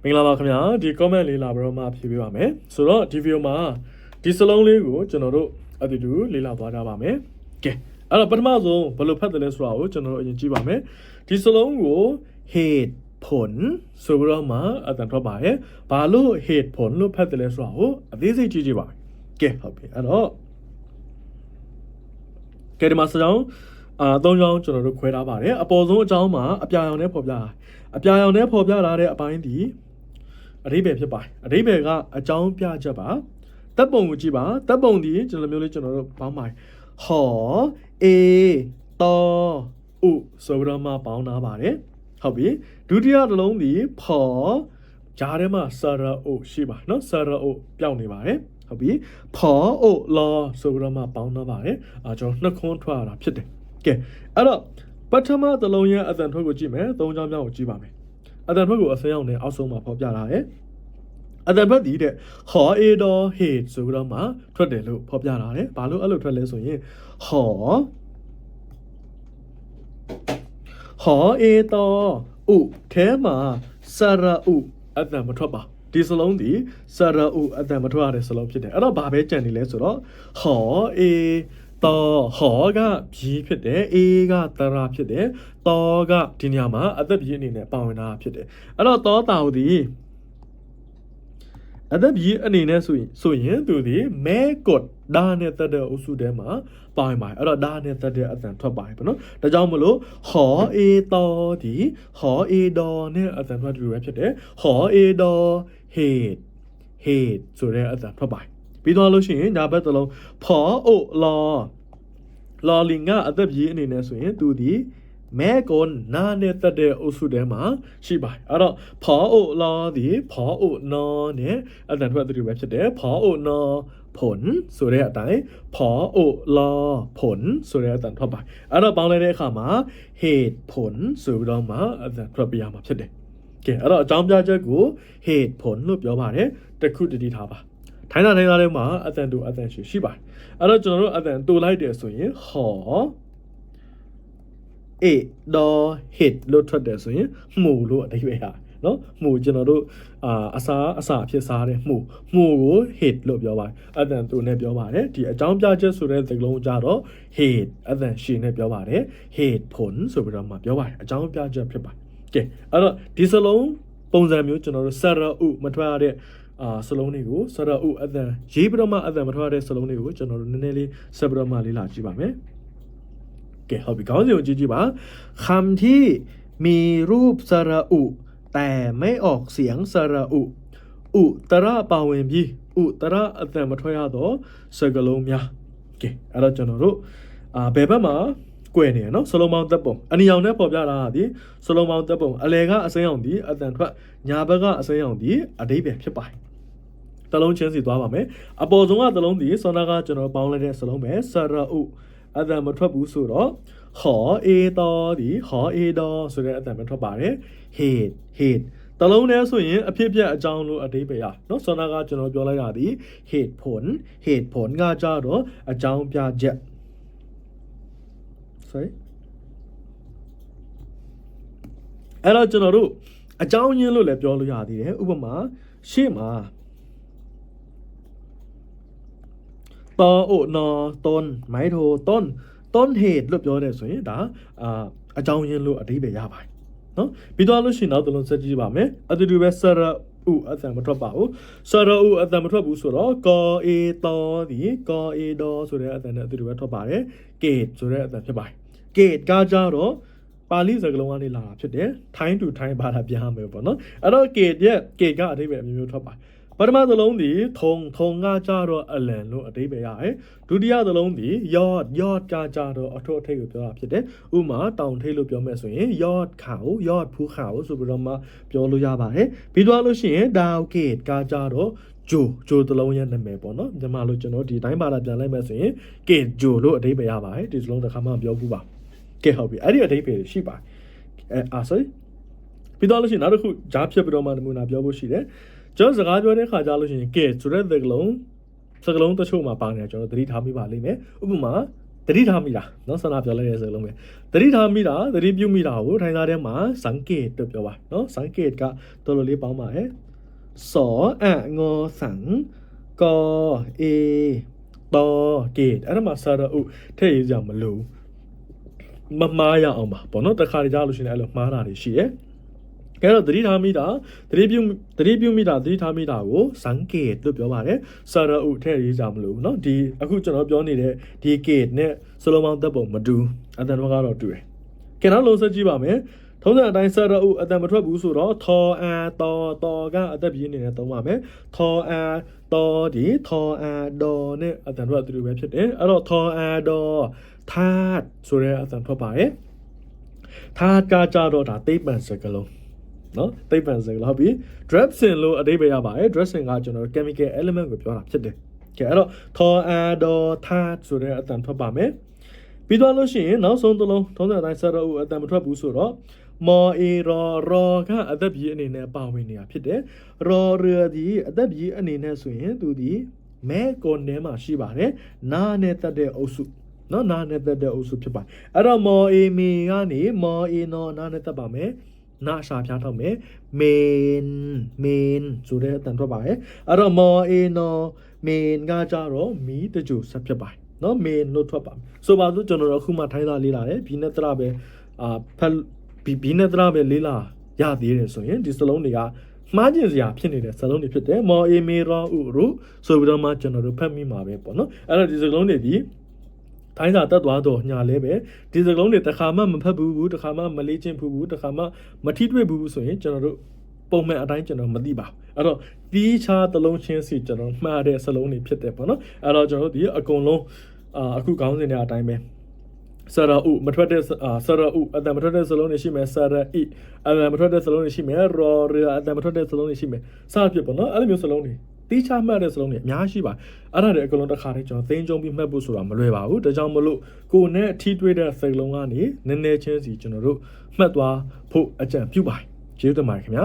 င်္ဂလာပါခင်ဗျာဒီ comment လေးလာပြီးတော့မှဖြေပေးပါမယ်ဆိုတော့ဒီ video မှာဒီစလုံးလေးကိုကျွန်တော်တို့အတူတူလေ့လာသွားကြပါမယ်ကဲအဲ့တော့ပထမဆုံးဘယ်လိုဖတ်တယ်လဲဆိုတာကိုကျွန်တော်တို့အရင်ကြည့်ပါမယ်ဒီစလုံးကိုเหตุผลဆိုပြီးတော့မှအတန်ထွက်ပါရဲ့ဘာလို့เหตุผลလို့ဖတ်တယ်လဲဆိုတာကိုအသေးစိတ်ကြည့်ကြည့်ပါမယ်ကဲဟုတ်ပြီအဲ့တော့ကဲဒီမှာစကြောင်းသုံးကြောင်းကျွန်တော်တို့ခွဲထားပါတယ်အပေါ်ဆုံးအကြောင်းမှာအပြာရောင်နဲ့ဖော်ပြတာအပြာရောင်နဲ့ဖော်ပြလာတဲ့အပိုင်းဒီအဓိပ္ပာယ်ဖြစ်ပါတယ်အဓိပ္ပာယ်ကအကြောင်းပြချက်ပါတပ်ပုံကိုကြည့်ပါတပ်ပုံဒီကျွန်တော်မျိုးလေးကျွန်တော်တို့ပေါင်းပါတယ်ဟောအေတော်ဥဆိုပြီးတော့မှပေါင်းထားပါတယ်ဟုတ်ပြီဒုတိယတစ်လုံးဒီဖော်ဂျားထဲမှာဆရာအိုရှိပါနော်ဆရာအိုပျောက်နေပါတယ်ဟုတ်ပြီဖော်အိုလောဆိုပြီးတော့မှပေါင်းထားပါတယ်ကျွန်တော်နှစ်ခွန်းထွက်ရတာဖြစ်တယ်ကဲအဲ့တော့ပထမတစ်လုံးရဲ့အတန်ထွက်ကိုကြည့်မယ်သုံးချောင်းမြောက်ကိုကြည့်ပါမယ်အတန်ထွက်ကိုအစင်းအောင်နဲ့အောက်ဆုံးမှာဖော်ပြထားတယ်အတန်ထွက်ဒီတဲ့ဟောအေတော်ဟေဆိုပြီးတော့မှထွက်တယ်လို့ဖော်ပြထားတယ်ဘာလို့အဲ့လိုထွက်လဲဆိုရင်ဟောအေတော်ဥထဲမှာစရဥအတန်မထွက်ပါဒီစလုံးဒီစရဥအတန်မထွက်ရတဲ့စလုံးဖြစ်တယ်အဲ့တော့ဘာပဲကြံနေလဲဆိုတော့ဟောအေတော်ဟောကဖြီးဖြစ်တယ်အေကတရာဖြစ်တယ်တော်ကဒီနေရာမှာအသက်ဖြီးအနေနဲ့ပါဝင်တာဖြစ်တယ်အဲ့တော့တော်တာဟူဒီအသက်ဖြီးအနေနဲ့ဆိုရင်သူဒီမဲကွတ်ဒါနဲ့တက်တဲ့အုပ်စုထဲမှာပါဝင်ပါတယ်အဲ့တော့ဒါနဲ့တက်တဲ့အတန်ထွက်ပါတယ်ပေါ့နော်ဒါကြောင့်မလို့ဟောအေတော်ဒီဟောအေတော်နဲ့အတန်ထွက်တူပဲဖြစ်တယ်ဟောအေတော်ဟေဆိုတဲ့အတန်ထွက်ပါတယ်ပြီးတော့လို့ရှိရင်ညာဘက်တစ်လုံးဖော်အိုလော်လင်ကအသက်ကြီးအနေနဲ့ဆိုရင်သူဒီမဲကွန်နာနဲ့တက်တဲ့အုပ်စုထဲမှာရှိပါတယ်အဲ့တော့ဖော်အိုလော်ဒီဖော်အိုနော်နဲ့အတန်ထွက်တူပဲဖြစ်တယ်ဖော်အိုနော်ผลဆိုတဲ့အတိုင်းဖော်အိုလော်ผลဆိုတဲ့အတန်ထွက်ပါတယ်အဲ့တော့ပေါင်းလိုက်တဲ့အခါမှာเหตุผลဆိုပြီးတော့မှအတန်ထွက်ပြရမှာဖြစ်တယ်ကဲအဲ့တော့အကြောင်းပြချက်ကိုเหตุผลလို့ပြောပါတယ်တခုတတိထားပါထိုင်းတာထဲမှာအတန်တူအတန်ရှိပါတယ်အဲ့တော့ကျွန်တော်တို့အတန်တူလိုက်တယ်ဆိုရင်ဟောအေဒေါ်ဟစ်လို့ထွက်တယ်ဆိုရင်မှုလို့အဓိပ္ပာယ်ဟာနော်မှုကျွန်တော်တို့အစာဖြစ်စားတဲ့မှုကို hit လို့ပြောပါတယ်အတန်တူနဲ့ပြောပါတယ်ဒီအကြောင်းပြချက်ဆိုတဲ့စကားလုံးကြတော့ hit အတန်ရှင်နဲ့ပြောပါတယ် hit ผลဆိုပြီးတော့မှပြောပါတယ်အကြောင်းပြချက်ဖြစ်ပါတယ်ကဲအဲ့တော့ဒီစလုံးပုံစံမျိုးကျွန်တော်တို့စရဥမထွက်ရတဲ့စလုံးတွေကိုစရဥအတန်ရေးပြီးတော့မှအတန်မထွက်ရတဲ့စလုံးတွေကိုကျွန်တော်တို့နည်းနည်းလေးဆက်ပြီးတော့မှလေ့လာကြည့်ပါမယ်ကဲဟုတ်ပြီခေါင်းစဉ်ကိုကြည့်ပါคำที่มีรูปสระอุแต่ไม่ออกเสียงสระอุตระပါဝင်ပြီးอุตระအတန်မထွက်ရတော့စကားလုံးများကဲအဲ့တော့ကျွန်တော်တို့ဘယ်ဘက်မှာကွယ်နေရနော်စလုံးပေါင်းတပ်ပုံအနီရောင်နဲ့ပေါ်ပြတာဟာဒီစလုံးပေါင်းတပ်ပုံအလဲကအစိမ်းအောင်ဒီအတန်ထွက်ညာဘက်ကအစိမ်းအောင်ဒီအဓိပ္ပာယ်ဖြစ်ပါတယ်တလုံးချင်းစီသွားပါမယ်အပေါ်ဆုံးကတလုံးဒီစောနာကကျွန်တော်ပေါင်းလိုက်တဲ့စလုံးပဲစရဥအတန်မထွက်ဘူးဆိုတော့ဟောအေတော်ဒီဟောအေတော်ဆိုတဲ့အတန်မထွက်ပါတယ်ဟေ့တလုံးနဲ့ဆိုရင်အဖြစ်ပြက်အကြောင်းလို့အဓိပ္ပာယ်ရနော်စောနာကကျွန်တော်ပြောလိုက်တာဒီเหตุผลကကြတော့အကြောင်းပြချက်sorry အဲ့တော့ကျွန်တော်တို့အကြောင်းရင်းလို့လည်းပြောလို့ရသေးတယ်ဥပမာရှေ့မှာတော်အိုနော်ต้นไม้โทต้นเหตุလို့ပြောတယ်ဆိုရင်ဒါအကြောင်းရင်းလို့အဓိပ္ပာယ်ရပါတယ်နော်ပြီးတော့လို့ရှိရင်နောက်တစ်လုံးဆက်ကြည့်ပါမယ်အတူတူပဲစရဥအတန်မထွက်ပါဘူးစရဥအတန်မထွက်ဘူးဆိုတော့ကောအေတော်ဒီကောအေတော်ဆိုတဲ့အတန်နဲ့အတူတူပဲထွက်ပါတယ်ကေဆိုတဲ့အတန်ဖြစ်ပါတယ်ကေကကြတော့ပါဠိစကားလုံးကနေလာတာဖြစ်တယ်ထိုင်းတူထိုင်းဘာသာပြန်ရမယ်ပေါ့နော်အဲ့တော့ကေကအဓိပ္ပာယ်အမျိုးမျိုးထွက်ပါတယ်ပထမသလုံးဒီထုံကကြတော့အလံလို့အဓိပ္ပာယ်ရတယ်ဒုတိယသလုံးဒီယော့ကကြတော့အထွတ်အထိပ်ကိုပြောတာဖြစ်တယ်ဥမာတောင်ထိပ်လို့ပြောမယ်ဆိုရင်ယော့ဖူးခါဆိုပြီးတော့မှပြောလို့ရပါတယ်ပြီးတော့လို့ရှိရင်ဒေါကေကကြတော့ဂျိုသလုံးရဲ့နာမည်ပေါ့နော်ညီမလို့ကျွန်တော်ဒီတိုင်းဘာသာပြန်လိုက်မယ်ဆိုရင်ကေဂျိုလို့အဓိပ္ပာယ်ရပါတယ်ဒီစလုံးတစ်ခါမှပြောဘူးပါကဲဟုတ်ပြီအဲ့ဒီအဓိပ္ပာယ်ရှိပါတယ်sorry ပြီးတော့လို့ရှိရင်နောက်တစ်ခုဂျားဖြစ်ပြီးတော့မှနမူနာပြောဖို့ရှိတယ်ကျွန်တော်စကားပြောတဲ့ခါကြလို့ရှိရင်ကဲဆိုတဲ့စကားလုံးတချို့မှာပါနေတာကျွန်တော်သတိထားမိပါလိမ့်မယ်ဥပမာ တတိထားမိတာနော်ဆန္ဒပြောလိုက်တဲ့စကားလုံးပဲတတိထားမိတာတတိပြုမိတာကိုထိုင်းသားထဲမှာစံကေတ်လို့ပြောပါနော်စံကေတ်ကတော်တော်လေးပေါင်းပါရဲ့စောငေါစံကောအေတော်ကေတ်အဲ့ဒါမှစရဥထည့်ရကြမလို့မမားရအောင်ပါပေါ့နော်တခါတည်းကြားလို့ရှိရင်အဲ့လိုမှားတာတွေရှိရဲ့ကဲတော့သတိထားမိတာသတိပြုမိတာသတိထားမိတာကိုစံကေတ်လို့ပြောပါတယ်စရဥထည့်ရေးကြမလို့เนาะဒီအခုကျွန်တော်ပြောနေတဲ့ဒီကေတ်နဲ့စလုံးပေါင်းသက်ပုံမတူအတန်တော့ကတော့တူတယ်ကဲနောက်လုံးစကြည့်ပါမယ်ထုံးစံအတိုင်းစရဥအတန်မထွက်ဘူးဆိုတော့ထောတော်ကအသက်ပြင်းနေနဲ့သုံးပါမယ်ထောတော်ဒီထောတော်နဲ့အတန်ထွက်အတူပဲဖြစ်တယ်အဲ့တော့ထောတော်ထာဆိုတဲ့အတန်ထွက်ပါရဲ့ထာကကြတော့ဒါသိပ္ပံစကားလုံးနော်သိပ္ပံစကားလုံးဟုတ်ပြီ dressing လို့အဓိပ္ပာယ်ရပါတယ် dressing ကကျွန်တော်တို့ chemical element ကိုပြောတာဖြစ်တယ်ကဲအဲ့တော့ထောတော်ထာဆိုတဲ့အတန်ထွက်ပါမယ်ပြီးတော့လို့ရှိရင်နောက်ဆုံးတစ်လုံးထုံးစံအတိုင်းစရဥအတန်မထွက်ဘူးဆိုတော့မော်အေရောကအသက်ပြည့်အနေနဲ့ပါဝင်နေတာဖြစ်တယ်ရောရဒီအသက်ပြည့်အနေနဲ့ဆိုရင်သူဒီမဲကွန်ထဲမှာရှိပါတယ်နားနဲ့တက်တဲ့အုပ်စုနော်နားနဲ့တက်တဲ့အုပ်စုဖြစ်ပါတယ်အဲ့တော့မော်အေမီကနေမော်အေနော်နားနဲ့တက်ပါမယ်နားရှာဖျားထောက်မယ်မင်းဆိုတဲ့အတန်ထွက်ပါတယ်အဲ့တော့မော်အေနော်မင်းကကြတော့မီးတကြိုဆက်ဖြစ်ပါတယ်နော်မင်းလို့ထွက်ပါမယ်ဆိုပါစို့ကျွန်တော်တို့အခုမှထိုင်းသားလေးလာတယ်ဘီနဲ့တရပဲဖက်ဘီနဲ့တရပဲလေးလာရသေးတယ်ဆိုရင်ဒီစလုံးတွေကမှားကျင်စရာဖြစ်နေတဲ့စလုံးတွေဖြစ်တယ်မော်အေမီရောဥရုဆိုပြီးတော့မှကျွန်တော်တို့ဖတ်မိမှာပဲပေါ့နော်အဲ့တော့ဒီစလုံးတွေဒီထိုင်းစာတက်သွားတော့ညာလဲပဲဒီစကလုံးတွေတစ်ခါမှမဖတ်ဘူးတစ်ခါမှမလေးချင်းဘူးတစ်ခါမှမထိတွေ့ဘူးဆိုရင်ကျွန်တော်တို့ပုံမှန်အတိုင်းကျွန်တော်မသိပါဘူးအဲ့တော့တီးခြားတစ်လုံးချင်းစီကျွန်တော်မှားတဲ့စလုံးတွေဖြစ်တယ်ပေါ့နော်အဲ့တော့ကျွန်တော်တို့ဒီအကုန်လုံးအခုခေါင်းစဉ်တွေအတိုင်းပဲစရဥမထွက်တဲ့စရဥအတန်မထွက်တဲ့စလုံးတွေရှိမယ်စရဣအတန်မထွက်တဲ့စလုံးတွေရှိမယ်ရောရအတန်မထွက်တဲ့စလုံးတွေရှိမယ်စသဖြင့်ပေါ့နော်အဲ့လိုမျိုးစလုံးတွေတီးခြားမှတ်တဲ့စလုံးတွေအများရှိပါအဲ့ဒါတွေအကုန်လုံးတစ်ခါတည်းကျွန်တော်သိမ်းကြုံပြီးမှတ်ဖို့ဆိုတာမလွယ်ပါဘူးဒါကြောင့်မလို့ကိုယ်နဲ့ထိတွေ့တဲ့စလုံးကနေနည်းနည်းချင်းစီကျွန်တော်တို့မှတ်သွားဖို့အကြံပြုပါတယ်ကျေးဇူးတင်ပါတယ်ခင်ဗျာ